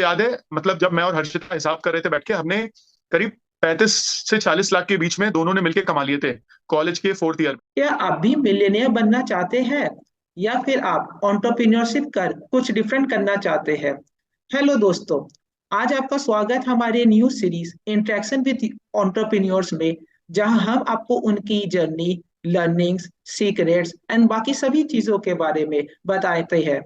याद है, मतलब जब मैं और हर्षिता हिसाब कर रहे थे बैठ के, हमने करीब 35 से 40 लाख के बीच में दोनों ने मिलकर कमा लिए थे कॉलेज के 4th ईयर। क्या आप भी मिलियनेयर बनना चाहते हैं या फिर आप एंटरप्रेन्योरशिप कर कुछ डिफरेंट करना चाहते हैं? हेलो दोस्तों, आज आपका स्वागत हमारे new series interaction with entrepreneurs में, जहां हम आपको उनकी जर्नी, लर्निंग्स, सीक्रेट्स एंड बाकी सभी चीजों के बारे में बताते हैं।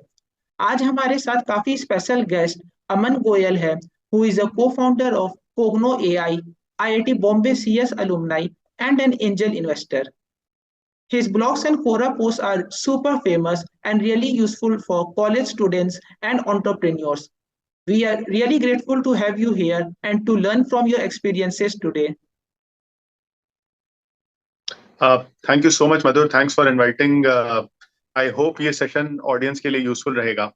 आज हमारे साथ काफी स्पेशल गेस्ट अमन गोयल है, who is a co-founder of Cogno AI, IIT Bombay CS alumni and an angel investor. His blogs and Quora posts are super famous and really useful for college students and entrepreneurs. We are really grateful to have you here and to learn from your experiences today. Thank you so much Madhur, thanks for inviting. I hope ये session audience के लिए useful रहेगा।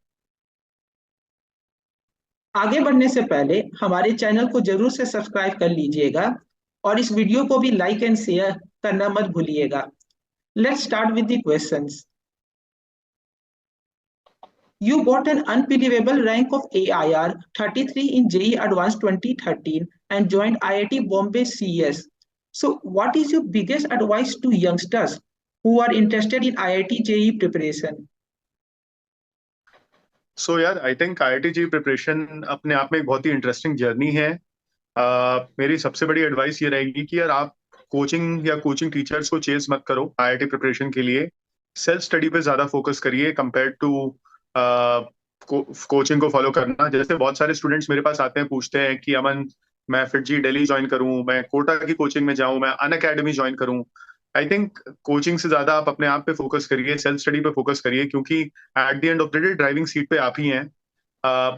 आगे बढ़ने से पहले हमारे channel को जरूर से सब्सक्राइब कर लीजिएगा और इस वीडियो को भी लाइक एंड शेयर करना मत भूलिएगा। Let's start with the questions. You got an unbelievable rank of AIR 33 in JEE Advanced 2013 and joined IIT Bombay CS. So, what is your biggest advice to youngsters who are interested in IIT JEE preparation? सो यार, I think IIT JEE preparation अपने आप में एक बहुत ही interesting journey है। मेरी सबसे बड़ी एडवाइस ये रहेगी कि यार आप कोचिंग या कोचिंग टीचर्स को चेज मत करो आईआईटी प्रिपरेशन के लिए। सेल्फ स्टडी पे ज्यादा फोकस करिए कंपेयर टू कोचिंग को फॉलो करना। जैसे बहुत सारे स्टूडेंट्स मेरे पास आते हैं, पूछते हैं कि अमन, मैं फिर जी दिल्ली ज्वाइन करूं, मैं कोटा की कोचिंग में जाऊं, मैं अन अकेडमी ज्वाइन करूं। आई थिंक कोचिंग से ज्यादा आप अपने आप पे फोकस करिए, सेल्फ स्टडी पे फोकस करिए, क्योंकि eight the end of the day driving seat पे आप ही हैं।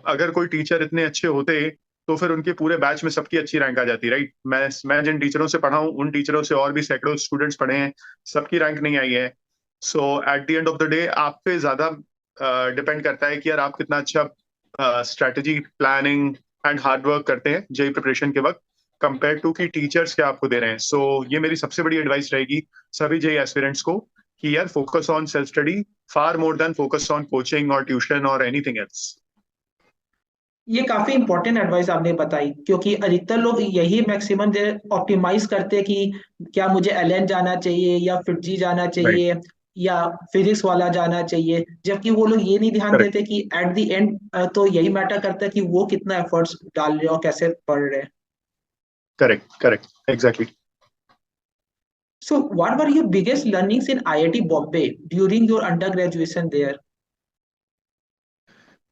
अगर कोई टीचर इतने अच्छे होते तो फिर उनके पूरे बैच में सबकी अच्छी रैंक आ जाती, राइट। मैं जिन टीचरों से पढ़ा हूँ उन टीचरों से और भी सैकड़ों स्टूडेंट्स पढ़े हैं, सबकी रैंक नहीं आई है। So at the end of the day आप पे ज्यादा डिपेंड करता है कि यार आप कितना अच्छा strategy, planning and hard work करते हैं जेई प्रिपरेशन के वक्त, कंपेयर टू कि टीचर्स क्या आपको दे रहे हैं। सो ये मेरी सबसे बड़ी एडवाइस रहेगी सभी जेई एस्पिरेंट्स को कि यार focus on self study far more than focus on coaching और ट्यूशन और एनीथिंग एल्स। ये काफी इंपॉर्टेंट एडवाइस आपने बताई, क्योंकि अधिकतर लोग यही मैक्सिमम ऑप्टिमाइज करते हैं कि क्या मुझे एलएन जाना चाहिए या फिटजी जाना राइट। चाहिए या फिजिक्स वाला जाना चाहिए, जबकि वो लोग ये नहीं ध्यान करेक्ट, देते कि एट द एंड तो यही मैटर करता है कि वो कितना एफर्ट्स डाल रहे हो और कैसे पढ़ रहे हैं। Correct, correct, exactly. So what were your biggest learnings in IIT Bombay during your undergraduation there?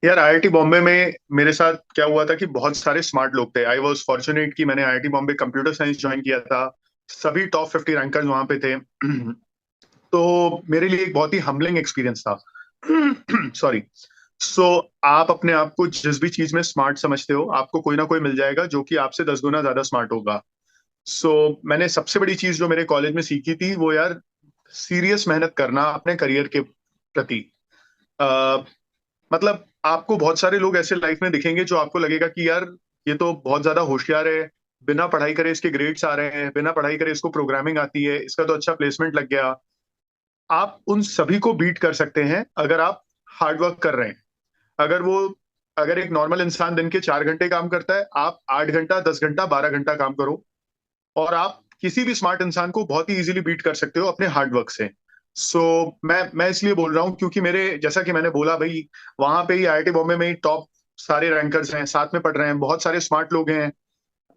यार आईआईटी बॉम्बे में मेरे साथ क्या हुआ था कि बहुत सारे स्मार्ट लोग थे। आई वॉज फॉर्चुनेट कि मैंने IIT Bombay computer science join किया था। सभी टॉप 50 रैंकर्स वहां पे थे। तो मेरे लिए एक बहुत ही हम्बलिंग एक्सपीरियंस था। सॉरी। सो आप अपने आप को जिस भी चीज में स्मार्ट समझते हो, आपको कोई ना कोई मिल जाएगा जो कि आपसे 10 गुना ज्यादा स्मार्ट होगा। सो मैंने सबसे बड़ी चीज जो मेरे कॉलेज में सीखी थी वो यार सीरियस मेहनत करना अपने करियर के प्रति। मतलब आपको बहुत सारे लोग ऐसे लाइफ में दिखेंगे जो आपको लगेगा कि यार ये तो बहुत ज्यादा होशियार है, बिना पढ़ाई करे इसके ग्रेड्स आ रहे हैं, बिना पढ़ाई करे इसको प्रोग्रामिंग आती है, इसका तो अच्छा प्लेसमेंट लग गया। आप उन सभी को बीट कर सकते हैं अगर आप हार्ड वर्क कर रहे हैं। अगर वो अगर एक नॉर्मल इंसान दिन के 4 घंटे काम करता है, आप 8 घंटा, 10 घंटा, 12 घंटा काम करो और आप किसी भी स्मार्ट इंसान को बहुत ही इजीली बीट कर सकते हो अपने हार्ड वर्क से। सो मैं इसलिए बोल रहा हूँ क्योंकि मेरे, जैसा कि मैंने बोला भाई, वहां पे ही आईआईटी बॉम्बे में ही टॉप सारे रैंकर्स हैं, साथ में पढ़ रहे हैं, बहुत सारे स्मार्ट लोग हैं।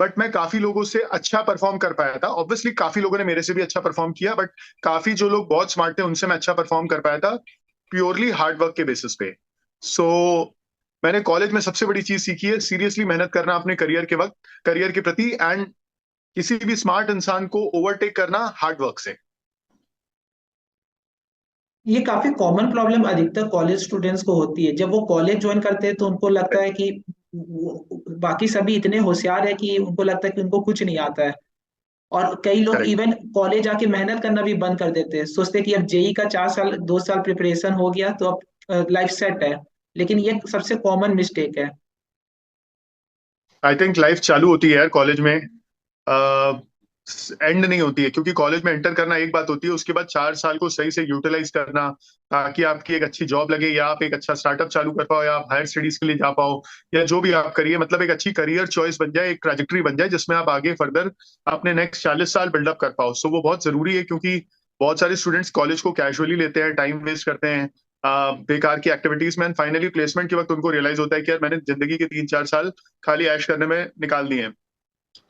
बट मैं काफी लोगों से अच्छा परफॉर्म कर पाया था। ऑब्वियसली काफी लोगों ने मेरे से भी अच्छा परफॉर्म किया, बट काफी जो लोग बहुत स्मार्ट थे उनसे मैं अच्छा परफॉर्म कर पाया था प्योरली हार्ड वर्क के बेसिस पे। सो मैंने कॉलेज में सबसे बड़ी चीज सीखी है सीरियसली मेहनत करना अपने करियर के वक्त, करियर के प्रति, एंड किसी भी स्मार्ट इंसान को ओवरटेक करना हार्ड वर्क से। ये काफी कॉमन प्रॉब्लम अधिकतर कॉलेज स्टूडेंट्स को होती है। जब वो कॉलेज ज्वाइन करते हैं तो उनको लगता है कि बाकी सभी इतने होशियार है कि उनको लगता है कि उनको कुछ नहीं आता है। और कई लोग करेक्ट, इवन कॉलेज आके मेहनत करना भी बंद कर देते हैं, सोचते हैं कि अब जेई का 4 साल 2 साल प्रिपरेशन हो गया तो अब लाइफ सेट है। लेकिन ये सबसे कॉमन मिस्टेक है। आई थिंक लाइफ चालू होती है यार कॉलेज में। एंड नहीं होती है, क्योंकि कॉलेज में एंटर करना एक बात होती है, उसके बाद 4 साल को सही से यूटिलाइज करना ताकि आपकी एक अच्छी जॉब लगे, या आप एक अच्छा स्टार्टअप चालू कर पाओ, या आप हायर स्टडीज के लिए जा पाओ, या जो भी आप करिए, मतलब एक अच्छी करियर चॉइस बन जाए, एक ट्रैजेक्टरी बन जाए जिसमें आप आगे फर्दर अपने नेक्स्ट 40 साल बिल्डअप कर पाओ। सो वो बहुत जरूरी है, क्योंकि बहुत सारे स्टूडेंट्स कॉलेज को कैजुअली लेते हैं, टाइम वेस्ट करते हैं बेकार की एक्टिविटीज में, फाइनली प्लेसमेंट के वक्त उनको रियलाइज होता है कि यार मैंने जिंदगी के 3-4 साल खाली ऐश करने में निकाल दिए हैं।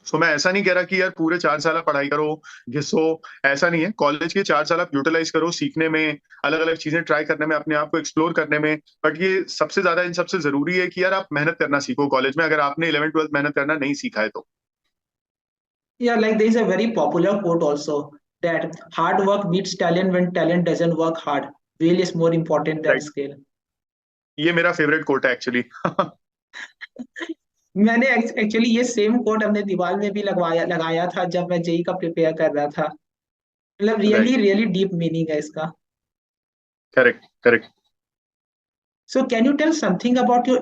सो मैं ऐसा नहीं कह रहा कि यार पूरे 4 साल आप पढ़ाई करो घिसो, ऐसा नहीं है। कॉलेज के 4 साल आप यूटिलाइज करो सीखने में, अलग अलग चीजें ट्राई करने में, अपने आप को एक्सप्लोर करने में। बट ये सबसे ज्यादा इन सबसे जरूरी है कि यार आप मेहनत करना सीखो कॉलेज में, अगर आपने 11th 12th मेहनत करना नहीं सीखा है तो। Yeah, like there is a very popular quote also that hard work beats talent when talent doesn't work hard. Will is more important than right, skill. ये मेरा फेवरेट कोट है एक्चुअली। मैंने एक्चुअली ये सेम कोट अपने दीवार में भी लगवाया लगाया था जब मैं जेई का प्रिपेयर कर रहा था। मतलब really right, really deep meaning है इसका। Correct correct. So can you tell something about your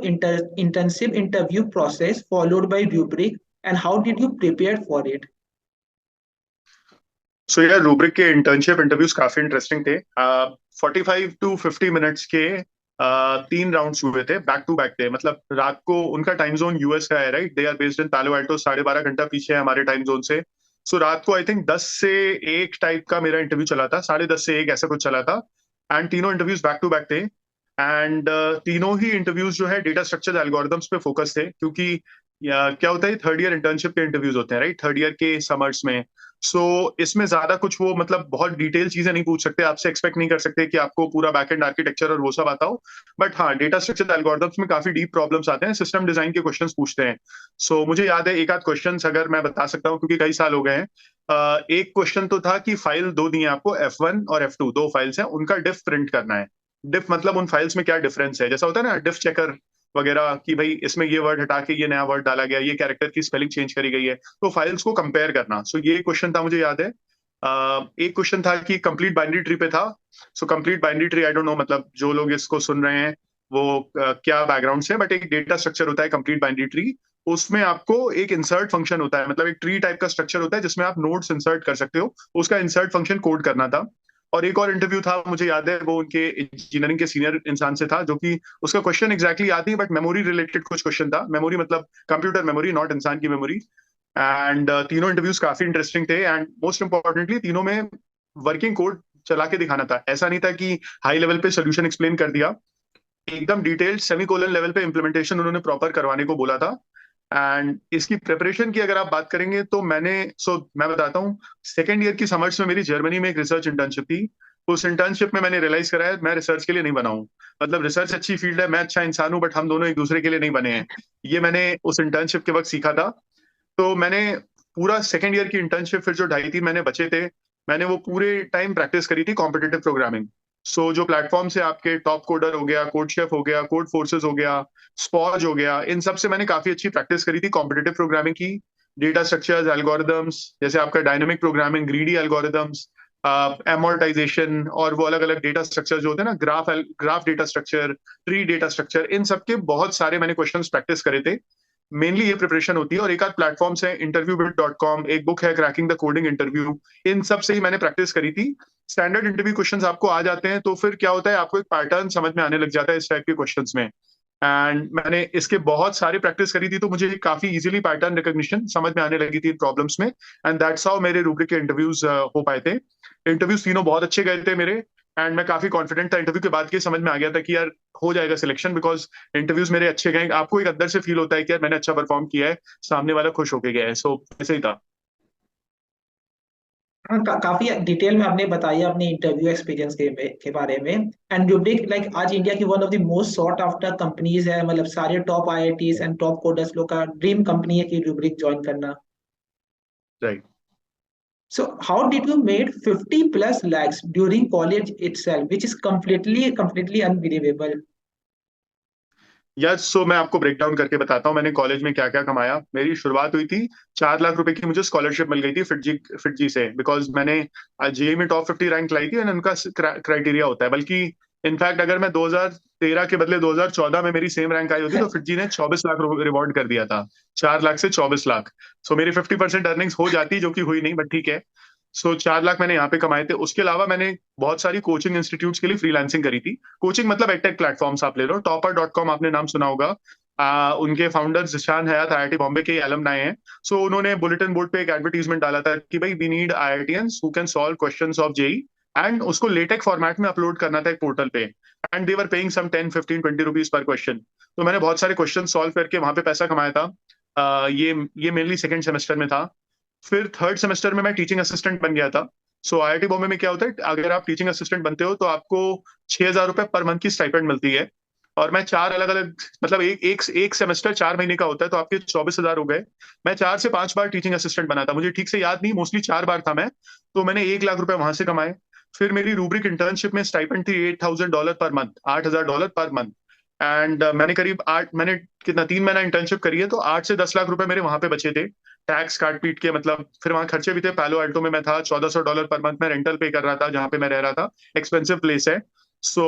intensive interview process followed by rubric and how did you prepare for it? सो यार रूब्रिक के इंटर्नशिप इंटरव्यूज काफी interesting थे। 45 to 50 minutes के 3 rounds हुए थे, back to back थे, मतलब रात को, उनका टाइम जोन यूएस का है right, they are based in Palo Alto, 12.5 घंटा पीछे है हमारे टाइम जोन से। सो रात को आई थिंक 10 से 1 टाइप का मेरा इंटरव्यू चला था, 10:30 से 1 ऐसा कुछ चला था। एंड तीनों इंटरव्यूज बैक टू बैक थे। एंड तीनों ही इंटरव्यूज जो है डेटा स्ट्रक्चर एल्गोरिदम्स पे फोकस थे, क्योंकि क्या होता है, थर्ड ईयर इंटर्नशिप के इंटरव्यूज होते हैं राइट, थर्ड ईयर के समर्स में। इसमें ज्यादा कुछ वो मतलब बहुत डिटेल चीजें नहीं पूछ सकते आपसे, एक्सपेक्ट नहीं कर सकते कि आपको पूरा बैकएंड आर्किटेक्चर और वो सब आता हो। बट हाँ, डेटा स्ट्रक्चर एल्गोरिथम्स में काफी डीप प्रॉब्लम्स आते हैं, सिस्टम डिजाइन के क्वेश्चंस पूछते हैं। मुझे याद है एक आध क्वेश्चन अगर मैं बता सकता हूँ, क्योंकि कई साल हो गए हैं। एक क्वेश्चन तो था कि फाइल दो दी है आपको, F1 और F2, दो फाइल्स हैं, उनका डिफ प्रिंट करना है। डिफ मतलब उन फाइल्स में क्या डिफरेंस है, जैसा होता है ना डिफ चेकर वगैरह, कि भाई इसमें ये वर्ड हटा के ये नया वर्ड डाला गया, ये कैरेक्टर की स्पेलिंग चेंज करी गई है, तो फाइल्स को कंपेयर करना। ये क्वेश्चन था, मुझे याद है। एक क्वेश्चन था कि कंप्लीट बाइनरी ट्री पे था। Complete binary tree, I don't know मतलब जो लोग इसको सुन रहे हैं वो क्या बैकग्राउंड से, बट एक डेटा स्ट्रक्चर होता है कंप्लीट बाइनरी ट्री। उसमें आपको एक इंसर्ट फंक्शन होता है, मतलब एक ट्री टाइप का स्ट्रक्चर होता है जिसमें आप नोड्स इंसर्ट कर सकते हो, उसका इंसर्ट फंक्शन कोड करना था। और एक और इंटरव्यू था, मुझे याद है, वो उनके इंजीनियरिंग के सीनियर इंसान से था, जो कि उसका क्वेश्चन एग्जैक्टली याद नहीं, बट मेमोरी रिलेटेड कुछ क्वेश्चन था, मेमोरी मतलब कंप्यूटर मेमोरी, नॉट इंसान की मेमोरी। एंड तीनों इंटरव्यूज काफी इंटरेस्टिंग थे, एंड मोस्ट इंपॉर्टेंटली तीनों में वर्किंग कोड चला के दिखाना था। ऐसा नहीं था कि हाई लेवल पे सोल्यूशन एक्सप्लेन कर दिया, एकदम डिटेल्ड सेमीकोलन लेवल पे इम्प्लीमेंटेशन उन्होंने प्रॉपर करवाने को बोला था। एंड इसकी प्रिपरेशन की अगर आप बात करेंगे तो मैं बताता हूँ। सेकेंड ईयर की समर्स में मेरी जर्मनी में एक रिसर्च इंटर्नशिप थी। उस इंटर्नशिप में मैंने रियलाइज करा है मैं रिसर्च के लिए नहीं बना हूँ। मतलब रिसर्च अच्छी फील्ड है, मैं अच्छा इंसान हूँ, बट हम दोनों एक दूसरे के लिए नहीं बने हैं। ये मैंने उस इंटर्नशिप के वक्त सीखा था। तो मैंने पूरा सेकेंड ईयर की इंटर्नशिप, फिर जो 2.5-3 महीने बचे थे, मैंने वो पूरे टाइम प्रैक्टिस करी थी कॉम्पिटिटिव प्रोग्रामिंग। जो प्लेटफॉर्म से आपके टॉप कोडर हो गया, कोड शेफ हो गया, कोड फोर्सेस हो गया, स्पॉज हो गया, इन सब से मैंने काफी अच्छी प्रैक्टिस करी थी कॉम्पिटिटिव प्रोग्रामिंग की। डेटा स्ट्रक्चर्स एल्गोरिदम्स, जैसे आपका dynamic programming, greedy algorithms, amortisation, और वो अलग अलग डेटा स्ट्रक्चर जो होते हैं ना, graph data structure, tree data structure, इन सब के बहुत सारे मैंने क्वेश्चंस प्रैक्टिस करे थे। मेनली ये प्रिपरेशन होती है, और एक आध प्लेटफॉर्म्स है, interviewbit.com, एक बुक है क्रैकिंग द कोडिंग इंटरव्यू, इन सब से ही मैंने प्रैक्टिस करी थी। स्टैंडर्ड इंटरव्यू क्वेश्चंस आपको आ जाते हैं, तो फिर क्या होता है, आपको एक पैटर्न समझ में आने लग जाता है इस टाइप के क्वेश्चंस में। एंड मैंने इसके बहुत सारी प्रैक्टिस करी थी, तो मुझे काफी इजीली पैटर्न रिकॉग्निशन समझ में आने लगी थी इन प्रॉब्लम्स में। एंड दैट्स हाउ मेरे रूब्रिक के इंटरव्यूज हो पाए थे। इंटरव्यूज तीनों बहुत अच्छे गए थे मेरे। एंड मैं काफी कॉन्फिडेंट था, इंटरव्यू के बाद के समझ में आ गया था कि यार हो जाएगा सिलेक्शन, बिकॉज इंटरव्यूज मेरे अच्छे गए। आपको एक अंदर से फील होता है कि यार मैंने अच्छा परफॉर्म किया है, सामने वाला खुश होके गया है। ऐसे ही था। हाँ, काफी डिटेल में आपने बताया अपने इंटरव्यू एक्सपीरियंस के बारे में। एंड रूब्रिक लाइक आज इंडिया की one of the most sought after companies है, मतलब सारे top IITs and top coders लोग का ड्रीम कंपनी है कि रूब्रिक ज्वाइन करना। Right. So how did you made 50 plus lakhs during college itself, which is completely unbelievable. यार मैं आपको ब्रेक डाउन करके बताता हूँ मैंने कॉलेज में क्या क्या कमाया। मेरी शुरुआत हुई थी, 4 लाख रुपए की मुझे स्कॉलरशिप मिल गई थी फिटजी से, बिकॉज मैंने जेई में टॉप 50 रैंक लाई थी, एंड उनका क्राइटेरिया होता है, बल्कि इनफैक्ट अगर मैं 2013 के बदले 2014 में मेरी सेम रैंक आई होती तो फिटजी ने 24 लाख रिवॉर्ड कर दिया था, 4 लाख से 24 लाख। सो मेरी 50% अर्निंग्स हो जाती, जो कि हुई नहीं, बट ठीक है। सो 4 लाख मैंने यहाँ पे कमाए थे। उसके अलावा मैंने बहुत सारी कोचिंग इंस्टीट्यूट्स के लिए फ्रीलांसिंग करी थी। कोचिंग मतलब एडटेक प्लेटफॉर्म्स आप ले लो, टॉपर.com आपने नाम सुना होगा। उनके फाउंडर जिशान हयात आईआईटी बॉम्बे के एलुमनाई हैं। सो उन्होंने बुलेटिन बोर्ड पे एक एडवर्टीजमेंट डाला था कि भाई we need IITians who can solve questions of JEE, and उसको लेटेक फॉर्मेट में अपलोड करना था एक पोर्टल पे। And they were paying some 10, 15, 20 rupees per question. तो मैंने बहुत सारे क्वेश्चन सॉल्व करके वहां पे पैसा कमाया था। ये मेनली सेकंड सेमेस्टर में था। फिर थर्ड सेमेस्टर में मैं टीचिंग असिस्टेंट बन गया था। सो आईआईटी बॉम्बे में क्या होता है, अगर आप टीचिंग असिस्टेंट बनते हो तो आपको 6,000 रुपए पर मंथ की स्टाइपेंड मिलती है। और मैं चार अलग अलग, मतलब एक सेमेस्टर 4 महीने का होता है, तो आपके 24,000 हो गए। मैं 4 से 5 बार टीचिंग असिस्टेंट बना था, मुझे ठीक से याद नहीं, मोस्टली 4 बार था मैं। तो मैंने 1 लाख रुपए वहां से कमाए। फिर मेरी रूब्रिक इंटर्नशिप में स्टाइपेंड थी $8,000 per month, $8,000 per month. And मैंने कितना 3 महीना इंटर्नशिप करी है, तो 8 से 10 लाख रुपए मेरे वहां पे बचे थे, टैक्स काट पीट के। मतलब फिर वहां खर्चे भी थे, पैलो अल्टो में मैं था, $1,400 पर मंथ मैं रेंटल पे कर रहा था जहां पे मैं रह रहा था। एक्सपेंसिव प्लेस है। सो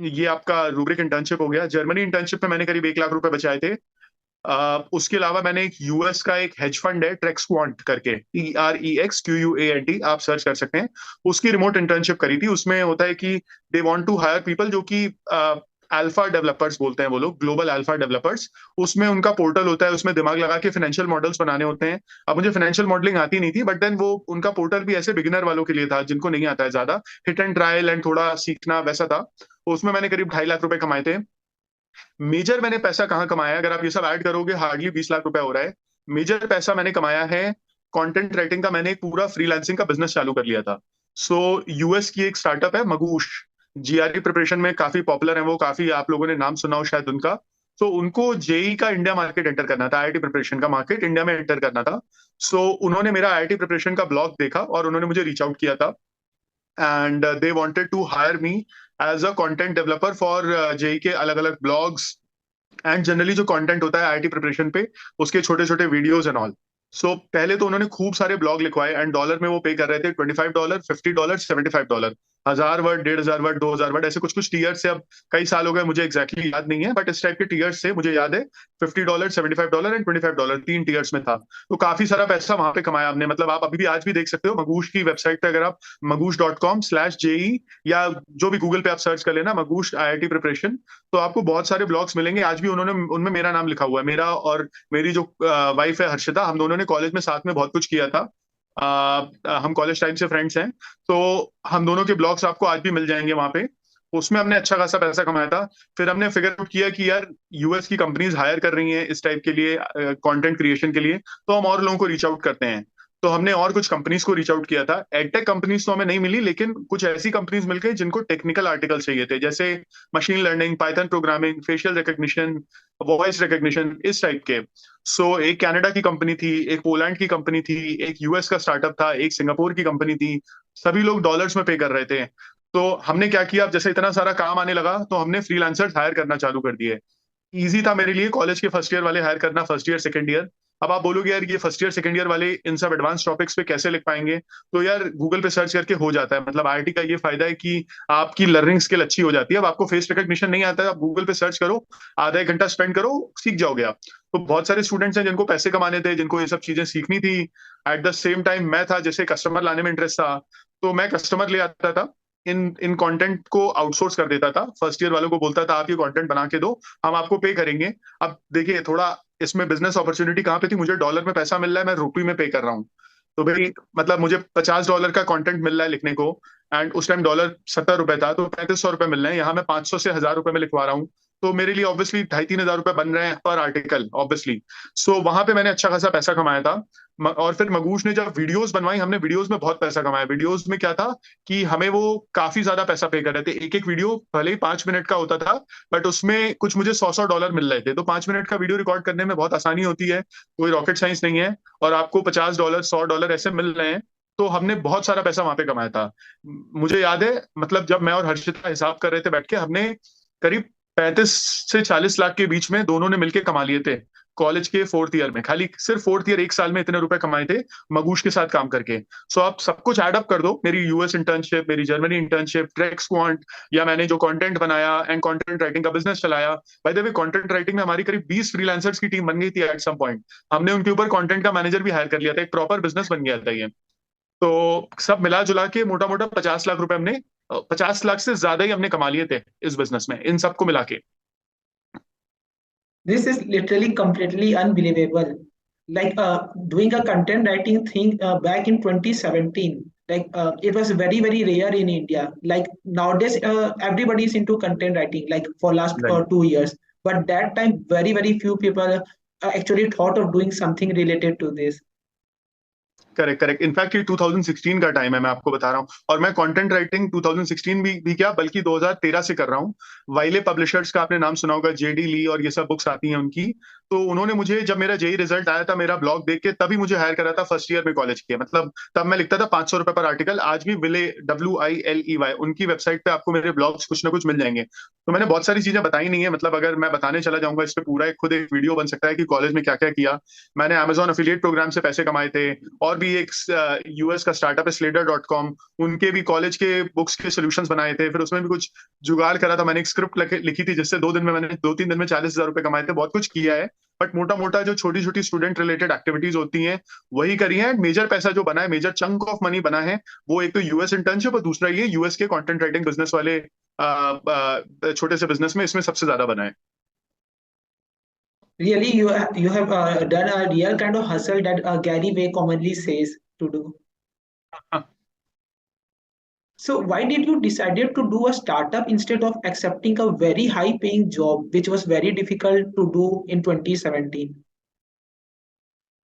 ये आपका रूब्रिक इंटर्नशिप हो गया। जर्मनी इंटर्नशिप में मैंने करीब 1 लाख रुपए बचाए थे। उसके अलावा मैंने एक यूएस का एक हेज फंड है ट्रेक्स क्वांट करके, TREXQUANT, आप सर्च कर सकते हैं। उसकी रिमोट इंटर्नशिप करी थी। उसमें होता है कि they want to hire people जो कि अल्फा डेवलपर्स बोलते हैं वो लोग, ग्लोबल अल्फा डेवलपर्स। उसमें उनका पोर्टल होता है, उसमें दिमाग लगा के फाइनेंशियल मॉडल्स बनाने होते हैं। अब मुझे फाइनेंशियल मॉडलिंग आती नहीं थी, बट देन वो उनका पोर्टल भी ऐसे बिगिनर वालों के लिए था जिनको नहीं आता है ज्यादा, हिट एंड ट्रायल एंड थोड़ा सीखना वैसा था। उसमें मैंने करीब 2.5 लाख रुपए कमाए थे। मेजर मैंने पैसा कहाँ कमाया है, अगर आप ये सब ऐड करोगे हार्डली 20 लाख रुपए हो रहा है। मेजर पैसा मैंने कमाया है कंटेंट राइटिंग का। मैंने एक पूरा फ्रीलांसिंग का बिजनेस चालू कर लिया था। सो यूएस की एक स्टार्टअप है मगूश, जीआरई प्रिपरेशन में काफी पॉपुलर है वो, काफी आप लोगों ने नाम सुना हो शायद उनका। तो उनको जेई का इंडिया मार्केट एंटर करना था, आईआईटी प्रिपरेशन का मार्केट इंडिया में एंटर करना था। सो उन्होंने मेरा आईआईटी प्रिपरेशन का ब्लॉग देखा और उन्होंने मुझे रीच आउट किया था। And they wanted to hire me as a content developer for JEE के अलग अलग ब्लॉग्स, एंड जनरली जो कंटेंट होता है आईआईटी प्रिपरेशन पे, उसके छोटे छोटे वीडियोस एंड ऑल। सो पहले तो उन्होंने खूब सारे ब्लॉग लिखवाए, एंड डॉलर में वो पे कर रहे थे, $25, $50, $75, 1,000 वर्ड, 1,500 वर्ड, 2,000 वर्ड, ऐसे कुछ कुछ टीयर से। अब कई साल हो गए, मुझे एग्जैक्टली याद नहीं है, बट इस टाइप के टीयर्स से मुझे याद है। $50, $75 एंड $25, 3 टीयर्स में था। तो काफी सारा पैसा वहां पे कमाया हमने। मतलब आप अभी भी आज भी देख सकते हो मगूश की वेबसाइट पे, अगर आप magoosh.com/JE या जो भी गूगल पे आप सर्च कर लेना मगूश आईआईटी प्रिपरेशन, तो आपको बहुत सारे ब्लॉग्स मिलेंगे। आज भी उन्होंने उनमें मेरा नाम लिखा हुआ है, मेरा और मेरी जो वाइफ है हर्षिता, हम दोनों ने कॉलेज में साथ में बहुत कुछ किया था। हम कॉलेज टाइम से फ्रेंड्स हैं। तो हम दोनों के ब्लॉग्स आपको आज भी मिल जाएंगे वहां पे। उसमें हमने अच्छा खासा पैसा कमाया था। फिर हमने फिगर आउट किया कि यार यूएस की कंपनीज हायर कर रही हैं इस टाइप के लिए, कंटेंट क्रिएशन के लिए, तो हम और लोगों को रीच आउट करते हैं। तो हमने और कुछ कंपनीज को रीच आउट किया था। एडटेक कंपनीज तो हमें नहीं मिली, लेकिन कुछ ऐसी कंपनीज मिल गई जिनको टेक्निकल आर्टिकल चाहिए थे, जैसे machine learning, Python programming, facial recognition, voice recognition, इस टाइप के। सो एक कनाडा की कंपनी थी, एक पोलैंड की कंपनी थी, एक यूएस का स्टार्टअप था, एक सिंगापुर की कंपनी थी। सभी लोग डॉलर्स में पे कर रहे थे। तो हमने क्या किया, अब जैसे इतना सारा काम आने लगा तो हमने फ्रीलांसर्स हायर करना चालू कर दिए। इजी था मेरे लिए कॉलेज के फर्स्ट ईयर वाले हायर करना, फर्स्ट ईयर सेकंड ईयर। अब आप बोलोगे यार ये फर्स्ट ईयर सेकंड ईयर वाले इन सब एडवांस टॉपिक्स पे कैसे लिख पाएंगे, तो यार गूगल पे सर्च करके हो जाता है। मतलब आईआईटी का ये फायदा है कि आपकी लर्निंग स्किल अच्छी हो जाती है। अब आपको फेस रिकग्निशन नहीं आता है, आप गूगल पे सर्च करो, आधा एक घंटा स्पेंड करो, सीख जाओगे आप। तो बहुत सारे स्टूडेंट्स हैं जिनको पैसे कमाने थे, जिनको ये सब चीजें सीखनी थी। एट द सेम टाइम मैं था जैसे कस्टमर लाने में इंटरेस्ट था, तो मैं कस्टमर ले आता था, इन इन कंटेंट को आउटसोर्स कर देता था। फर्स्ट ईयर वालों को बोलता था आप ये कंटेंट बना के दो, हम आपको पे करेंगे। अब देखिए थोड़ा इसमें बिजनेस अपॉर्चुनिटी कहाँ पे थी, मुझे डॉलर में पैसा मिल रहा है, मैं रुपये में पे कर रहा हूँ। तो भाई मतलब मुझे $50 का कंटेंट मिल रहा है लिखने को, एंड उस टाइम डॉलर $70 था, तो $3,500 मिल रहे हैं। यहाँ मैं 500 से 1,000 रुपए में लिखवा रहा हूँ। तो मेरे लिए ऑब्वियसली 2,500-3,000 रुपए बन रहे हैं पर आर्टिकल, ऑब्वियसली। सो वहां पे मैंने अच्छा खासा पैसा कमाया था। और फिर मगूश ने जब वीडियोस बनवाई, हमने वीडियोस में बहुत पैसा कमाया। वीडियोस में क्या था कि हमें वो काफी ज्यादा पैसा पे कर रहे थे। एक एक वीडियो भले ही 5 मिनट का होता था, बट उसमें कुछ मुझे $100-100 मिल रहे थे। तो 5 मिनट का वीडियो रिकॉर्ड करने में बहुत आसानी होती है, कोई रॉकेट साइंस नहीं है। और आपको $50, $100 ऐसे मिल रहे हैं। तो हमने बहुत सारा पैसा वहां पे कमाया था। मुझे याद है, मतलब जब मैं और हर्षिता हिसाब कर रहे थे बैठ के, हमने करीब 35 से 40 लाख के बीच में दोनों ने मिलके कमा लिए थे। कॉलेज के फोर्थ ईयर में, खाली सिर्फ फोर्थ ईयर 1 साल में इतने रुपए कमाए थे मगूश के साथ काम करके। सो आप सब कुछ एडअप कर दो, मेरी यूएस इंटर्नशिप, मेरी जर्मनी इंटर्नशिप, ट्रेक्स क्वांट, या मैंने जो कंटेंट बनाया एंड कंटेंट राइटिंग का बिजनेस चलाया। By the way content writing में हमारी करीब 20 फ्रीलांसर्स की टीम बन गई थी एट सम पॉइंट। हमने उनके ऊपर कंटेंट का मैनेजर भी हायर कर लिया था, एक प्रॉपर बिजनेस बन गया था ये। तो सब मिला जुला के मोटा मोटा 50 लाख रुपए हमने, 50 लाख से ज्यादा ही हमने कमा लिए थे इस बिजनेस में, इन सबको मिला के। This is literally completely unbelievable. Like doing a content writing thing back in 2017, like it was very, very rare in India. Like nowadays, everybody is into content writing, like for last Right. 2 years. But that time, very, very few people actually thought of doing something related to this. Correct correct, in fact ये 2016 का time है, मैं आपको बता रहा हूँ। और मैं कंटेंट राइटिंग 2016 भी क्या, बल्कि 2013 से कर रहा हूँ। वाइले पब्लिशर्स का आपने नाम सुना होगा, जेडी ली और ये सब बुक्स आती हैं उनकी। तो उन्होंने मुझे, जब मेरा जेई रिजल्ट आया था, मेरा ब्लॉग देख के तभी मुझे हायर करा था फर्स्ट ईयर में कॉलेज के। मतलब तब मैं लिखता था 500 रुपए पर आर्टिकल। आज भी विले, WILEY, उनकी वेबसाइट पे आपको मेरे ब्लॉग्स कुछ ना कुछ मिल जाएंगे। तो मैंने बहुत सारी चीजें बताई नहीं है, मतलब अगर मैं बताने चला जाऊंगा इस पे पूरा एक खुद एक वीडियो बन सकता है कि कॉलेज में क्या क्या किया। मैंने Amazon अफिलिएट प्रोग्राम से पैसे कमाए थे, और भी एक यूएस का स्टार्टअप है Slader.com, उनके भी कॉलेज के बुक्स के सोल्यूशंस बनाए थे। फिर उसमें भी कुछ जुगाड़ करा था मैंने, एक स्क्रिप्ट लिखी थी जिससे 2 3 दिन में 40,000 रुपए कमाए थे। बहुत कुछ किया है, बट मोटा मोटा जो छोटी छोटी स्टूडेंट रिलेटेड एक्टिविटीज होती हैं वही करी है। मेजर पैसा जो बना है, मेजर चंक ऑफ मनी बना है, वो एक तो यूएस इंटर्नशिप और दूसरा ये यूएस के कंटेंट राइटिंग बिजनेस वाले छोटे से बिजनेस में, इसमें सबसे ज्यादा बना है। Really, you have done a real kind of hustle that Gary Vee commonly says to do. So why did you decided to do a startup instead of accepting a very high paying job, which was very difficult to do in 2017?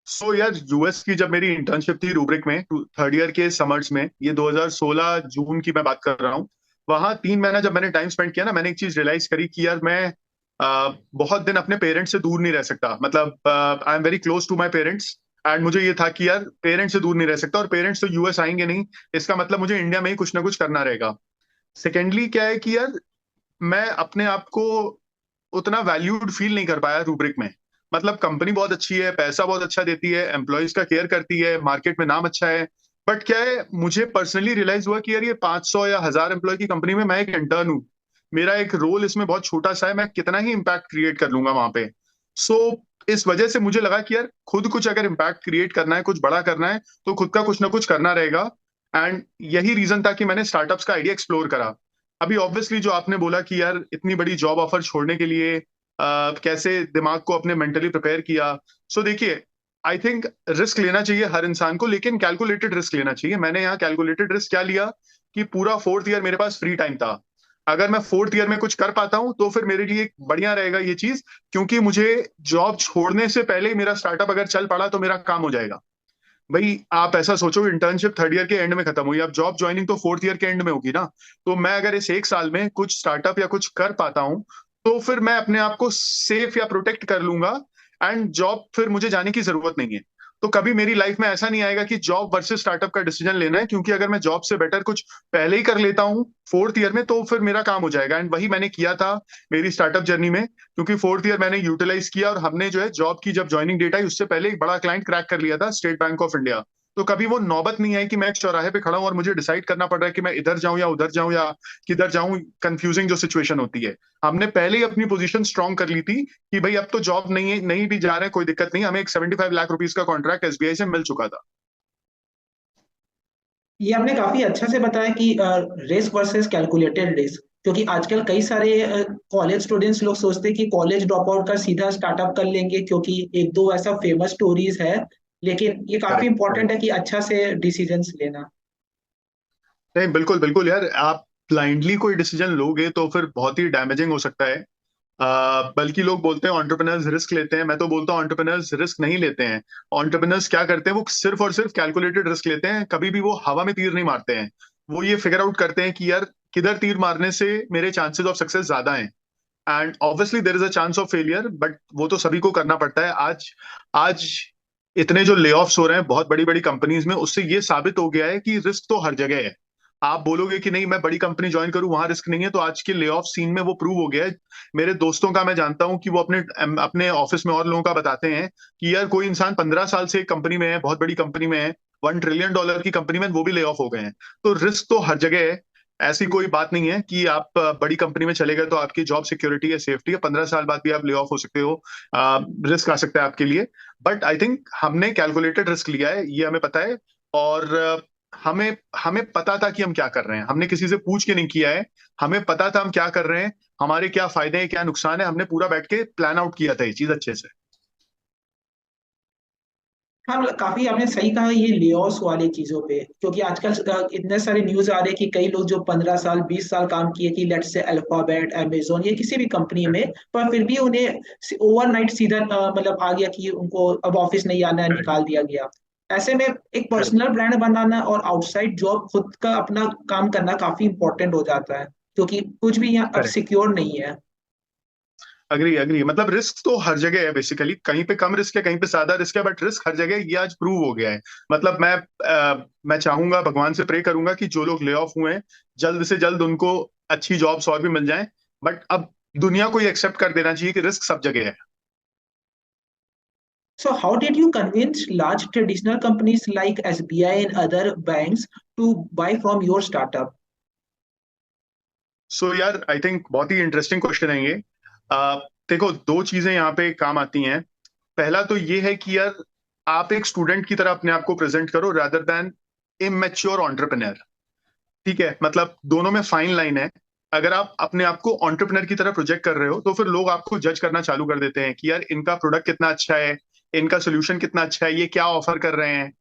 सो यार, US की जब मेरी internship थी rubric में, third year के summers में, ये 2016 जून की मैं बात कर रहा हूँ। वहां 3 महीना जब मैंने टाइम स्पेंड किया ना, मैंने एक चीज रियलाइज करी कि यार मैं बहुत दिन अपने पेरेंट्स से दूर नहीं रह सकता। मतलब I am very close to my parents, and मुझे ये था कि यार पेरेंट्स से दूर नहीं रह सकता, और पेरेंट्स तो यूएस आएंगे नहीं, इसका मतलब मुझे इंडिया में ही कुछ ना कुछ करना रहेगा। सेकेंडली क्या है कि यार मैं अपने आप को उतना वैल्यूड फील नहीं कर पाया रूब्रिक में। मतलब कंपनी बहुत अच्छी है, पैसा बहुत अच्छा देती है, एम्प्लॉयज का केयर करती है, मार्केट में नाम अच्छा है, बट क्या है, मुझे पर्सनली रियलाइज हुआ कि यार ये 500 या 1000 एम्प्लॉय की कंपनी में मैं एक इंटर्न हूँ। मेरा एक रोल इसमें बहुत छोटा सा है, मैं कितना ही इम्पैक्ट क्रिएट कर लूंगा वहां पे। सो इस वजह से मुझे लगा कि यार खुद कुछ अगर इम्पैक्ट क्रिएट करना है, कुछ बड़ा करना है, तो खुद का कुछ ना कुछ करना रहेगा। एंड यही रीजन था कि मैंने स्टार्टअप्स का आइडिया एक्सप्लोर करा। अभी ऑब्वियसली जो आपने बोला कि यार इतनी बड़ी जॉब ऑफर छोड़ने के लिए कैसे दिमाग को अपने मेंटली प्रिपेयर किया। सो देखिए, आई थिंक रिस्क लेना चाहिए हर इंसान को, लेकिन कैलकुलेटेड रिस्क लेना चाहिए। मैंने यहाँ कैलकुलेटेड रिस्क क्या लिया कि पूरा फोर्थ ईयर मेरे पास फ्री टाइम था। अगर मैं फोर्थ ईयर में कुछ कर पाता हूं तो फिर मेरे लिए बढ़िया रहेगा ये चीज, क्योंकि मुझे जॉब छोड़ने से पहले ही मेरा स्टार्टअप अगर चल पड़ा तो मेरा काम हो जाएगा। भाई आप ऐसा सोचो, इंटर्नशिप थर्ड ईयर के एंड में खत्म हुई, अब जॉब ज्वाइनिंग तो फोर्थ ईयर के एंड में होगी ना। तो मैं अगर इस 1 साल में कुछ स्टार्टअप या कुछ कर पाता हूं, तो फिर मैं अपने आप को सेफ या प्रोटेक्ट कर लूंगा, एंड जॉब फिर मुझे जाने की जरूरत नहीं है। तो कभी मेरी लाइफ में ऐसा नहीं आएगा कि जॉब वर्सेस स्टार्टअप का डिसीजन लेना है, क्योंकि अगर मैं जॉब से बेटर कुछ पहले ही कर लेता हूँ फोर्थ ईयर में, तो फिर मेरा काम हो जाएगा। एंड वही मैंने किया था मेरी स्टार्टअप जर्नी में, क्योंकि फोर्थ ईयर मैंने यूटिलाइज किया, और हमने जो है जॉब की जब ज्वाइनिंग डेट आई उससे पहले एक बड़ा क्लाइंट क्रैक कर लिया था, स्टेट बैंक ऑफ इंडिया। तो कभी वो नौबत नहीं आई कि मैं एक चौराहे पे खड़ा हूं और मुझे डिसाइड करना पड़ रहा है कि मैं इधर जाऊं या उधर जाऊं या किधर जाऊं, कंफ्यूजिंग जो सिचुएशन होती है। हमने पहले ही अपनी पोजीशन स्ट्रांग कर ली थी कि भाई अब तो जॉब नहीं है, नहीं भी जा रहे हैं, कोई दिक्कत नहीं, हमें एक 75 लाख रुपीज का कॉन्ट्रैक्ट एसबीआई से मिल चुका था। ये आपने काफी अच्छा से बताया कि रिस्क वर्सेस कैलकुलेटेड रिस्क, क्योंकि आजकल कई सारे कॉलेज स्टूडेंट्स लोग सोचते हैं कि कॉलेज ड्रॉप आउट कर सीधा स्टार्टअप कर लेंगे, क्योंकि एक दो ऐसा फेमस स्टोरीज है। लेकिन ये काफी करेक्ट इंपॉर्टेंट करेक्ट। है कि अच्छा से डिसीजंस लेना। नहीं, बिल्कुल बिल्कुल यार, आप ब्लाइंडली कोई डिसीजन लोगे तो फिर बहुत ही डैमेजिंग हो सकता है। बल्कि लोग बोलते हैं एंटरप्रेन्योर्स रिस्क लेते हैं, मैं तो बोलता हूँ एंटरप्रेन्योर्स रिस्क नहीं लेते हैं। एंटरप्रेन्योर्स क्या करते हैं, वो सिर्फ और सिर्फ कैलकुलेटेड रिस्क लेते हैं, कभी भी वो हवा में तीर नहीं मारते हैं। वो ये फिगर आउट करते हैं कि यार किधर तीर मारने से मेरे चांसेस ऑफ सक्सेस ज्यादा हैं। And obviously there is a chance of failure, but वो तो सभी को करना पड़ता है। आज आज इतने जो ले ऑफ्स हो रहे हैं बहुत बड़ी बड़ी कंपनीज में, उससे ये साबित हो गया है कि रिस्क तो हर जगह है। आप बोलोगे कि नहीं मैं बड़ी कंपनी ज्वाइन करूं वहां रिस्क नहीं है, तो आज के ले ऑफ सीन में वो प्रूव हो गया है। मेरे दोस्तों का मैं जानता हूं कि वो अपने अपने ऑफिस में और लोगों का बताते हैं कि यार कोई इंसान 15 साल से एक कंपनी में है, बहुत बड़ी कंपनी में है, $1 ट्रिलियन की कंपनी में, वो भी ले ऑफ हो गए हैं। तो रिस्क तो हर जगह है। ऐसी कोई बात नहीं है कि आप बड़ी कंपनी में चले गए तो आपकी जॉब सिक्योरिटी है, सेफ्टी है, 15 साल बाद भी आप ले ऑफ हो सकते हो, रिस्क आ सकता है आपके लिए। बट आई थिंक हमने कैलकुलेटेड रिस्क लिया है, ये हमें पता है। और हमें हमें पता था कि हम क्या कर रहे हैं, हमने किसी से पूछ के नहीं किया है। हमें पता था हम क्या कर रहे हैं, हमारे क्या फायदे हैं क्या नुकसान है, हमने पूरा बैठ के प्लान आउट किया था ये चीज अच्छे से। हाँ, काफी आपने सही कहा ये लेऑफ्स वाली चीजों पे, क्योंकि आजकल इतने सारे न्यूज आ रहे हैं कि कई लोग जो 15 साल 20 साल काम किए, कि लेट्स से अल्फाबेट, अमेजोन, ये किसी भी कंपनी में, पर फिर भी उन्हें ओवरनाइट सीधा मतलब आ गया कि उनको अब ऑफिस नहीं आना है, करेक्ट। निकाल दिया गया। ऐसे में एक करेक्ट। पर्सनल ब्रांड बनाना और आउटसाइड जॉब खुद का अपना काम करना काफी इंपॉर्टेंट हो जाता है, क्योंकि कुछ भी यहाँ अब करेक्ट। सिक्योर नहीं है। अग्री अग्री, मतलब रिस्क तो हर जगह है बेसिकली, कहीं पे कम रिस्क है कहीं पे ज्यादा रिस्क है, बट रिस्क हर जगह है, ये आज प्रूव हो गया है। मतलब मैं चाहूंगा, भगवान से प्रे करूंगा कि जो लोग ले ऑफ हुए हैं जल्द से जल्द उनको अच्छी जॉब्स और भी मिल जाएं। बट अब दुनिया को ये एक्सेप्ट कर देना चाहिए कि रिस्क सब जगह है। So how did you convince large traditional companies like SBI and other banks to buy from your startup? सो यार आई थिंक बहुत ही इंटरेस्टिंग क्वेश्चन है ये। अ, देखो, दो चीजें यहाँ पे काम आती हैं। पहला तो ये है कि यार आप एक स्टूडेंट की तरह अपने आप को प्रेजेंट करो रादर देन इमेच्योर एंटरप्रेन्योर। ठीक है, मतलब दोनों में फाइन लाइन है। अगर आप अपने आप को एंटरप्रेन्योर की तरह प्रोजेक्ट कर रहे हो तो फिर लोग आपको जज करना चालू कर देते हैं कि यार इनका प्रोडक्ट कितना अच्छा है, इनका सोल्यूशन कितना अच्छा है, ये क्या ऑफर कर रहे हैं।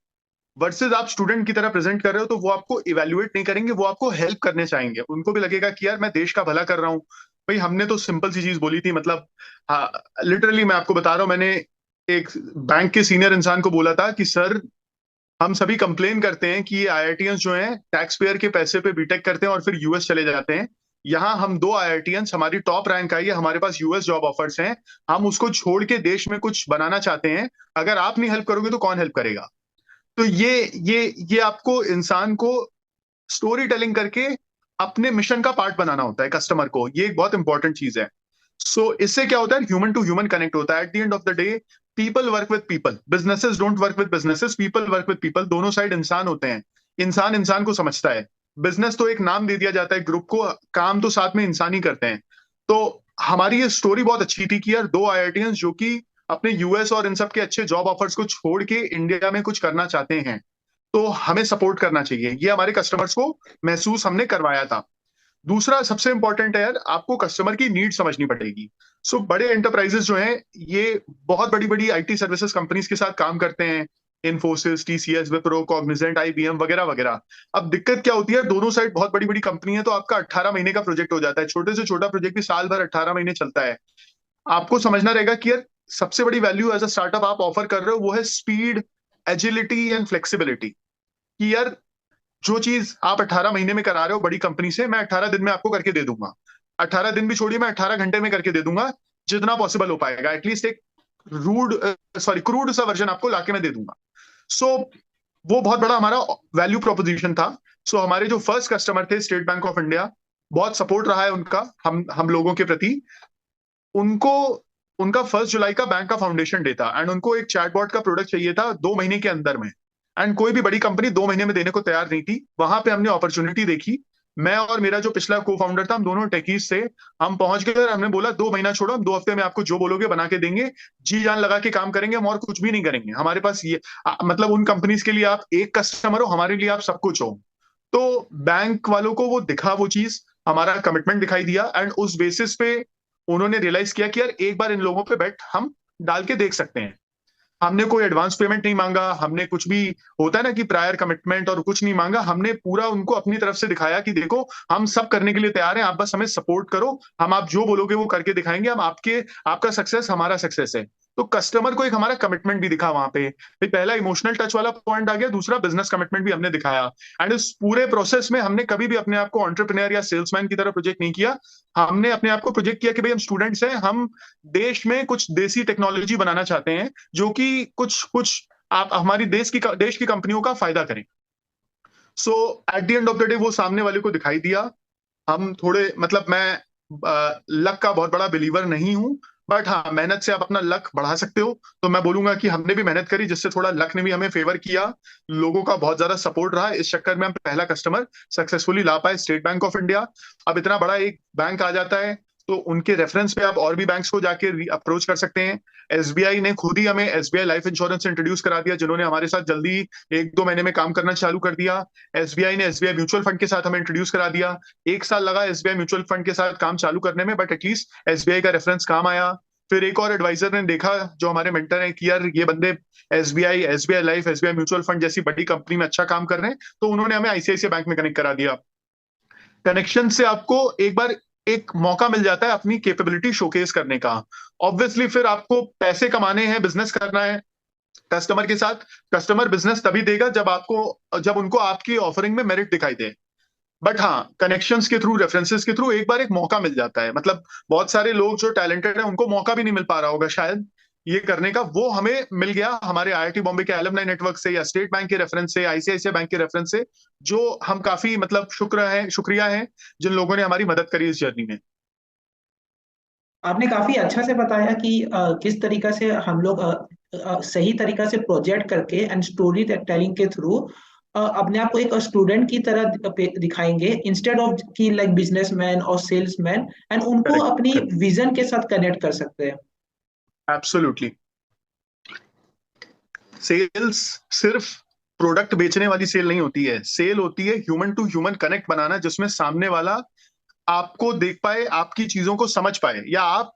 वर्सेज आप स्टूडेंट की तरह प्रेजेंट कर रहे हो तो वो आपको इवेल्युएट नहीं करेंगे, वो आपको हेल्प करने चाहेंगे, उनको भी लगेगा कि यार मैं देश का भला कर रहा हूँ। भाई हमने तो सिंपल सी चीज बोली थी, मतलब हाँ, लिटरली मैं आपको बता रहा हूँ, मैंने एक बैंक के सीनियर इंसान को बोला था कि सर हम सभी कंप्लेन करते हैं कि ये आईआईटियंस जो हैं टैक्स पेयर के पैसे पे बीटेक करते हैं और फिर यूएस चले जाते हैं। यहाँ हम दो आईआईटियंस, हमारी टॉप रैंक आई है, हमारे पास यूएस जॉब ऑफर्स हैं, हम उसको छोड़ के देश में कुछ बनाना चाहते हैं। अगर आप नहीं हेल्प करोगे तो कौन हेल्प करेगा। तो ये आपको इंसान को स्टोरी टेलिंग करके अपने मिशन का पार्ट बनाना होता है कस्टमर को, ये एक बहुत इंपॉर्टेंट चीज है। सो इससे क्या होता है, ह्यूमन टू ह्यूमन कनेक्ट होता है। Eight the end of the day people work with people, businesses don't work with businesses, people work with people. दोनों साइड इंसान होते हैं, इंसान इंसान को समझता है। बिजनेस तो एक नाम दे दिया जाता है ग्रुप को, काम तो साथ में इंसान ही करते हैं। तो हमारी ये स्टोरी बहुत अच्छी थी कि यार दो आईआईटियंस जो कि अपने यूएस और इन सब के अच्छे जॉब ऑफर्स को छोड़ के इंडिया में कुछ करना चाहते हैं, तो हमें सपोर्ट करना चाहिए, ये हमारे कस्टमर्स को महसूस हमने करवाया था। दूसरा सबसे इंपॉर्टेंट है यार, आपको कस्टमर की नीड समझनी पड़ेगी। बड़े एंटरप्राइजेस जो हैं ये बहुत बड़ी बड़ी आईटी सर्विसेज कंपनीज के साथ काम करते हैं, Infosys, TCS, Wipro, Cognizant, IBM वगैरह वगैरह। अब दिक्कत क्या होती है, दोनों साइड बहुत बड़ी बड़ी कंपनी है, तो आपका 18 महीने का प्रोजेक्ट हो जाता है, छोटे से छोटा प्रोजेक्ट भी साल भर 18 महीने चलता है। आपको समझना रहेगा कि यार सबसे बड़ी वैल्यू एज अ स्टार्टअप आप ऑफर कर रहे हो वो है स्पीड, एजिलिटी एंड फ्लेक्सिबिलिटी। कि यार जो चीज आप 18 महीने में करा रहे हो बड़ी कंपनी से, मैं 18 दिन में आपको करके दे दूंगा। 18 दिन भी छोड़िए, मैं 18 घंटे में करके दे दूंगा, जितना पॉसिबल हो पाएगा। एटलीस्ट एक रूड सॉरी क्रूड सा वर्जन आपको लाके मैं दे दूंगा। सो वो बहुत बड़ा हमारा वैल्यू प्रोपोजिशन था। हमारे जो फर्स्ट कस्टमर थे स्टेट बैंक ऑफ इंडिया, बहुत सपोर्ट रहा है उनका हम लोगों के प्रति। उनको उनका 1 जुलाई का बैंक का फाउंडेशन डे था एंड उनको एक चैटबॉट का प्रोडक्ट चाहिए था 2 महीने के अंदर में। एंड कोई भी बड़ी कंपनी 2 महीने में देने को तैयार नहीं थी। वहां पे हमने अपॉर्चुनिटी देखी, मैं और मेरा जो पिछला को फाउंडर था, हम दोनों टेकीज से हम पहुंच गए और हमने बोला 2 महीना छोड़ो, हम 2 हफ्ते में आपको जो बोलोगे बना के देंगे, जी जान लगा के काम करेंगे, हम और कुछ भी नहीं करेंगे। हमारे पास ये मतलब उन कंपनीज के लिए आप एक कस्टमर हो, हमारे लिए आप सब कुछ हो। तो बैंक वालों को वो दिखा, वो चीज हमारा कमिटमेंट दिखाई दिया एंड उस बेसिस पे उन्होंने रियलाइज किया कि यार एक बार इन लोगों पे बेट हम डाल के देख सकते हैं। हमने कोई एडवांस पेमेंट नहीं मांगा, हमने कुछ भी होता है ना कि प्रायर कमिटमेंट और कुछ नहीं मांगा, हमने पूरा उनको अपनी तरफ से दिखाया कि देखो हम सब करने के लिए तैयार हैं, आप बस हमें सपोर्ट करो, हम आप जो बोलोगे वो करके दिखाएंगे, हम आपका सक्सेस हमारा सक्सेस है। तो कस्टमर को एक हमारा कमिटमेंट भी दिखा वहां पे। भाई पहला इमोशनल टच वाला पॉइंट आ गया, दूसरा बिजनेस कमिटमेंट भी हमने दिखाया। एंड इस पूरे प्रोसेस में हमने कभी भी अपने आप को एंटरप्रेन्योर या सेल्समैन की तरह प्रोजेक्ट नहीं किया। हमने अपने आप को प्रोजेक्ट किया कि भाई हम स्टूडेंट्स हैं, हम देश में कुछ देसी टेक्नोलॉजी बनाना चाहते हैं जो कि कुछ कुछ आप हमारी देश की कंपनियों का फायदा करें। So at the end of the day वो सामने वाले को दिखाई दिया। हम थोड़े मतलब मैं लक का बहुत बड़ा बिलीवर नहीं हूं, बट हाँ मेहनत से आप अपना लक बढ़ा सकते हो। तो मैं बोलूंगा कि हमने भी मेहनत करी, जिससे थोड़ा लक ने भी हमें फेवर किया। लोगों का बहुत ज्यादा सपोर्ट रहा, इस चक्कर में हम पहला कस्टमर सक्सेसफुली ला पाए, स्टेट बैंक ऑफ इंडिया। अब इतना बड़ा एक बैंक आ जाता है तो उनके रेफरेंस पे आप और भी बैंक्स को जाके अप्रोच कर सकते हैं। एसबीआई ने खुद ही हमें एसबीआई लाइफ इंश्योरेंस इंट्रोड्यूस करा दिया, जिन्होंने हमारे साथ जल्दी 1-2 महीने में काम करना चालू कर दिया। एसबीआई ने एसबीआई म्यूचुअल फंड के साथ हमें इंट्रोड्यूस करा दिया। 1 साल लगा एसबीआई म्यूचुअल फंड के साथ काम चालू करने में, बट एटलीस्ट एसबीआई का रेफरेंस काम आया। फिर एक और एडवाइजर ने देखा, जो हमारे मेंटर हैं, कि यार ये बंदे SBI, SBI life, SBI mutual fund जैसी बड़ी कंपनी में अच्छा काम कर रहे हैं, तो उन्होंने हमें आईसीआईसीआई बैंक में कनेक्ट करा दिया। कनेक्शन से आपको एक बार एक मौका मिल जाता है अपनी कैपेबिलिटी शोकेस करने का। ऑब्वियसली फिर आपको पैसे कमाने हैं, बिजनेस करना है कस्टमर के साथ। कस्टमर बिजनेस तभी देगा जब उनको आपकी ऑफरिंग में मेरिट दिखाई दे। बट हाँ, कनेक्शंस के थ्रू, रेफरेंसेस के थ्रू एक बार एक मौका मिल जाता है। मतलब बहुत सारे लोग जो टैलेंटेड हैं उनको मौका भी नहीं मिल पा रहा होगा शायद ये करने का, वो हमें मिल गया हमारे आईआईटी बॉम्बे के एलुमनाई नेटवर्क से, या स्टेट बैंक के रेफरेंस से, आईसीआईसीआई बैंक के रेफरेंस से, जो हम काफी मतलब शुक्रिया है जिन लोगों ने हमारी मदद करी इस जर्नी में। आपने काफी अच्छा से बताया कि किस तरीका से हम लोग सही तरीका से प्रोजेक्ट करके एंड स्टोरी टेलिंग के थ्रू अपने आप को एक स्टूडेंट की तरह दिखाएंगे, इंस्टेड ऑफ कि लाइक बिजनेसमैन और सेल्समैन, एंड उनको करेक्ट, अपनी करेक्ट। विजन के साथ कनेक्ट कर सकते हैं। एब्सोल्युटली। सेल्स सिर्फ प्रोडक्ट बेचने वाली सेल नहीं होती है। सेल होती है ह्यूमन टू ह्यूमन कनेक्ट बनाना, जिसमें सामने वाला आपको देख पाए, आपकी चीजों को समझ पाए, या आप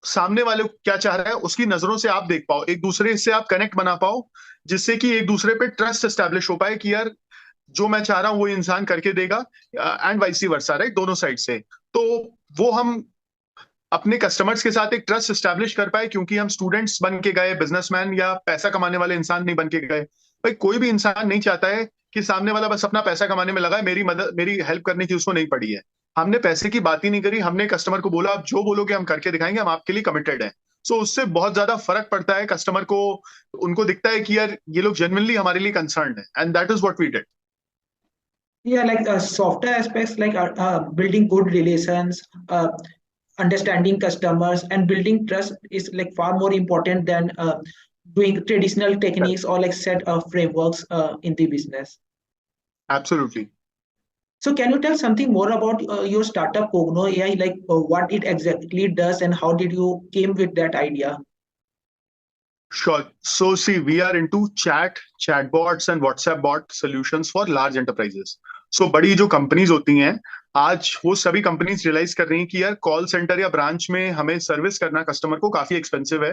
सामने वाले को क्या चाह रहा है उसकी नजरों से आप देख पाओ, एक दूसरे से आप कनेक्ट बना पाओ, जिससे कि एक दूसरे पे ट्रस्ट एस्टैब्लिश हो पाए कि यार जो मैं चाह रहा हूं वो इंसान करके देगा, एंड वाइसी वर्सा, राइट, दोनों साइड से। तो वो हम अपने कस्टमर्स के साथ एक ट्रस्ट एस्टैब्लिश कर पाए, क्योंकि हम स्टूडेंट्स बन के गए, बिजनेसमैन या पैसा कमाने वाले इंसान नहीं बन के गए। भाई कोई भी इंसान नहीं चाहता है कि सामने वाला बस अपना पैसा कमाने में लगा है, मेरी मदद, मेरी हेल्प करने की उसको नहीं पड़ी है। हमने पैसे की बात ही नहीं करी, हमने कस्टमर को बोला आप जो बोलोगे हम करके दिखाएंगे, हम आपके लिए कमिटेड हैं। सो उससे बहुत ज्यादा फर्क पड़ता है कस्टमर को। उनको दिखता है कि यार ये लोग जेन्युइनली हमारे लिए कंसर्न है, and that is what we did. Yeah, like softer aspects like building good relations, understanding customers, and building trust is like far more important than doing traditional techniques or like set of frameworks in the business. Absolutely. So, can you tell something more about your startup Cogno AI, like what it exactly does and how did you came with that idea? Sure. So see, we are into chatbots and WhatsApp bot solutions for large enterprises. So बड़ी जो companies होती हैं, आज वो सभी companies realise कर रही हैं कि यार कॉल सेंटर या ब्रांच में हमें सर्विस करना कस्टमर को काफी एक्सपेंसिव है।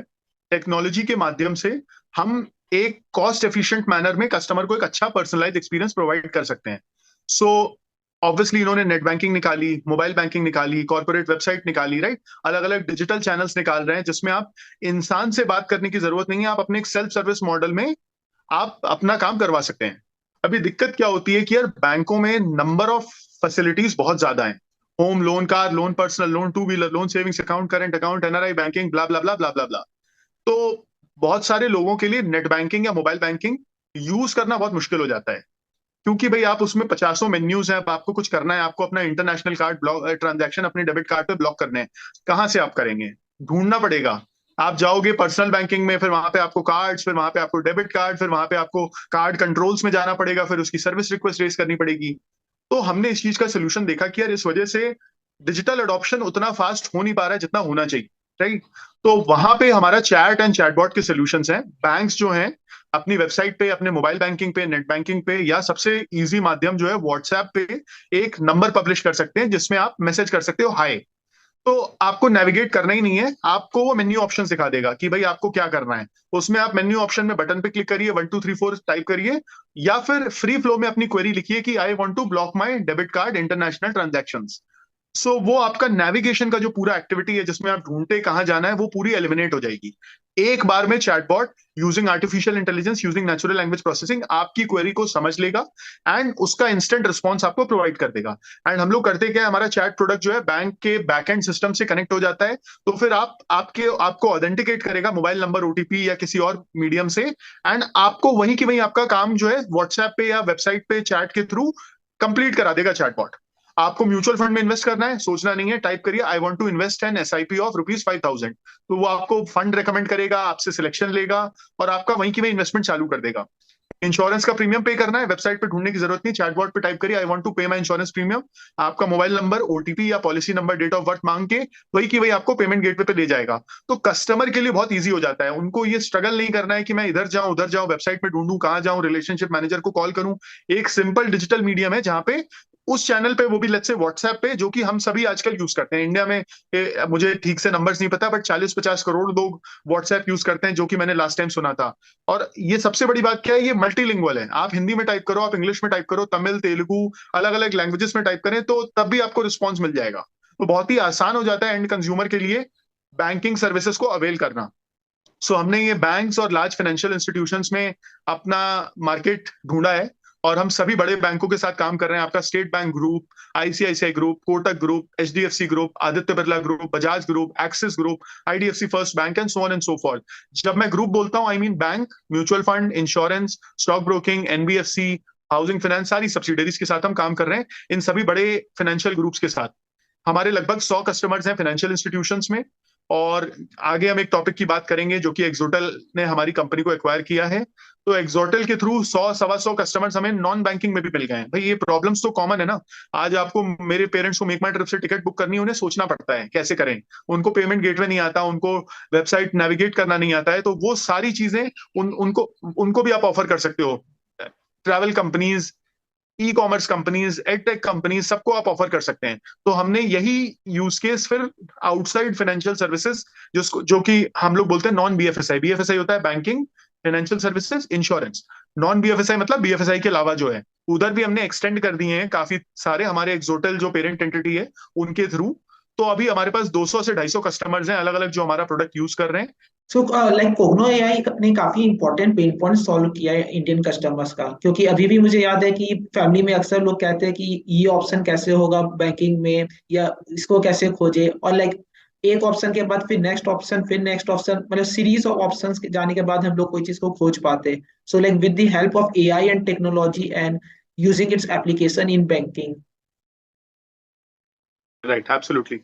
टेक्नोलॉजी के माध्यम से हम एक कॉस्ट एफिशिएंट मैनर में कस्टमर को एक अच्छा पर्सनलाइज एक्सपीरियंस प्रोवाइड कर सकते हैं। सो ऑब्वियसली इन्होंने नेट बैंकिंग निकाली, मोबाइल बैंकिंग निकाली, कॉर्पोरेट वेबसाइट निकाली, राइट, अलग अलग डिजिटल चैनल्स निकाल रहे हैं, जिसमें आप इंसान से बात करने की जरूरत नहीं है, आप अपने एक सेल्फ सर्विस मॉडल में आप अपना काम करवा सकते हैं। अभी दिक्कत क्या होती है कि यार बैंकों में नंबर ऑफ फैसिलिटीज बहुत ज्यादा है। Home loan, car loan, personal loan, two wheeler loan, savings account, current account, NRI banking, blah blah blah blah blah blah. तो बहुत सारे लोगों के लिए नेट बैंकिंग या मोबाइल बैंकिंग यूज करना बहुत मुश्किल हो जाता है, क्योंकि भाई आप उसमें पचासों मेन्यूज हैं, आपको कुछ करना है, आपको अपना इंटरनेशनल कार्ड ब्लॉक, ट्रांजैक्शन अपने डेबिट कार्ड पे ब्लॉक करने हैं, कहाँ से आप करेंगे? ढूंढना पड़ेगा। आप जाओगे पर्सनल बैंकिंग में, फिर वहां पे आपको कार्ड्स, फिर वहां पे आपको डेबिट कार्ड, फिर वहां पे आपको कार्ड कंट्रोल्स में जाना पड़ेगा, फिर उसकी सर्विस रिक्वेस्ट रेज करनी पड़ेगी। तो हमने इस चीज का सोल्यूशन देखा कि यार इस वजह से डिजिटल अडॉप्शन उतना फास्ट हो नहीं पा रहा है जितना होना चाहिए, राइट। तो वहां पे हमारा चैट एंड चैटबॉट के सोल्यूशंस हैं। बैंक्स जो हैं अपनी वेबसाइट पे, अपने मोबाइल बैंकिंग पे, नेट बैंकिंग पे, या सबसे इजी माध्यम जो है व्हाट्सएप पे एक नंबर पब्लिश कर सकते हैं, जिसमें आप मैसेज कर सकते हो हाय। तो आपको नेविगेट करना ही नहीं है, आपको वो मेन्यू ऑप्शन दिखा देगा कि भाई आपको क्या करना है। उसमें आप मेन्यू ऑप्शन में बटन पे क्लिक करिए, 1 2 3 4 टाइप करिए, या फिर फ्री फ्लो में अपनी क्वेरी लिखिए कि I want to block my debit card international transactions. वो आपका नेविगेशन का जो पूरा एक्टिविटी है जिसमें आप ढूंढते कहाँ जाना है, वो पूरी एलिमिनेट हो जाएगी। एक बार में chatbot using artificial intelligence, using natural language processing आपकी क्वेरी को समझ लेगा एंड उसका इंस्टेंट रिस्पॉन्स आपको प्रोवाइड कर देगा। एंड हम लोग करते क्या है, हमारा चैट प्रोडक्ट जो है बैंक के बैकएंड सिस्टम से कनेक्ट हो जाता है। तो फिर आपको ऑथेंटिकेट करेगा मोबाइल नंबर, ओटीपी या किसी और मीडियम से, एंड आपको वहीं की वहीं आपका काम जो है व्हाट्सएप पे या वेबसाइट पे चैट के थ्रू कंप्लीट करा देगा चैटबॉट। आपको म्यूचुअल फंड में इन्वेस्ट करना है, सोचना नहीं है, टाइप करिए I want to invest an SIP of ₹5,000, तो वो आपको फंड रेकमेंड करेगा, आपसे सिलेक्शन लेगा और आपका वहीं की वहीं इन्वेस्टमेंट चालू कर देगा। इंश्योरेंस का प्रीमियम पे करना है, वेबसाइट पे ढूंढने की जरूरत नहीं, चैटबॉट पे टाइप करिए I want to pay my insurance premium, आपका मोबाइल नंबर, ओटीपी या policy number, date of birth मांग के वही की वही आपको पेमेंट गेटवे पे ले जाएगा। तो कस्टमर के लिए बहुत ईजी हो जाता है, उनको ये स्ट्रगल नहीं करना है कि मैं इधर जाऊं उधर जाऊं, वेबसाइट पे ढूंढूं, कहां जाऊं, रिलेशनशिप मैनेजर को कॉल करूं। एक सिंपल डिजिटल मीडियम है जहां पे उस चैनल पे, वो भी लेट्स से व्हाट्सएप पे, जो कि हम सभी आजकल यूज करते हैं इंडिया में। मुझे ठीक से नंबर्स नहीं पता, बट 40-50 करोड़ लोग व्हाट्सएप यूज करते हैं, जो कि मैंने लास्ट टाइम सुना था। और ये सबसे बड़ी बात क्या है, ये मल्टीलिंगुअल है। आप हिंदी में टाइप करो, आप इंग्लिश में टाइप करो, तमिल, तेलुगु, अलग अलग लैंग्वेजेस में टाइप करें तो तब भी आपको रिस्पॉन्स मिल जाएगा। तो बहुत ही आसान हो जाता है एंड कंज्यूमर के लिए बैंकिंग सर्विसेज को अवेल करना। हमने ये बैंक्स और लार्ज फाइनेंशियल इंस्टीट्यूशंस में अपना मार्केट ढूंढा है और हम सभी बड़े बैंकों के साथ काम कर रहे हैं। आपका state bank group, ICICI group, Kotak group, HDFC group, Aditya Birla group, Bajaj group, axis group, IDFC first bank and so on and so forth. जब मैं ग्रुप बोलता हूं, I mean bank, mutual fund, insurance, stock broking, NBFC, housing finance, सारी subsidiaries के साथ हम काम कर रहे हैं, इन सभी बड़े फाइनेंशियल ग्रुप्स के साथ। हमारे लगभग 100 कस्टमर्स हैं फाइनेंशियल इंस्टीट्यूशंस में। और आगे हम एक टॉपिक की बात करेंगे जो कि एक्सोटल ने हमारी कंपनी को एक्वायर किया है। तो एक्सोटल के थ्रू 100-125 कस्टमर्स हमें नॉन बैंकिंग में भी मिल गए हैं। भाई ये प्रॉब्लम्स तो कॉमन है ना। आज आपको, मेरे पेरेंट्स को मेक माई ट्रिप से टिकट बुक करनी है, उन्हें सोचना पड़ता है कैसे करें, उनको पेमेंट गेटवे नहीं आता, उनको वेबसाइट नेविगेट करना नहीं आता है। तो वो सारी चीजें उनको उनको भी आप ऑफर कर सकते हो। Travel companies, e commerce companies, edtech companies, सबको आप ऑफर कर सकते हैं। तो हमने यही यूज केस फिर आउटसाइड फाइनेंशियल सर्विसेज, जो कि हम लोग बोलते हैं नॉन बीएफएसआई। बीएफएसआई होता है banking, financial services, insurance. Non BFSI मतलब बीएफएसआई के अलावा जो है, उधर भी हमने एक्सटेंड कर दिए हैं काफी सारे, हमारे एक्सोटल जो पेरेंट एंटिटी है उनके थ्रू। तो अभी हमारे पास 200 से 250 कस्टमर्स हैं अलग अलग, जो हमारा प्रोडक्ट यूज कर रहे हैं। सो लाइक कोग्नो एआई ने काफी इंपॉर्टेंट पेन पॉइंट सॉल्व किया है इंडियन कस्टमर्स का, क्योंकि अभी भी मुझे याद है कि फैमिली में अक्सर लोग कहते हैं कि ये ऑप्शन कैसे होगा बैंकिंग में, या इसको कैसे खोजे, और लाइक एक ऑप्शन के बाद फिर नेक्स्ट ऑप्शन, फिर नेक्स्ट ऑप्शन, मतलब सीरीज ऑफ ऑप्शंस जाने के बाद हम लोग कोई चीज को खोज पाते। So like with the help of AI and technology and using its application in banking. Right, absolutely.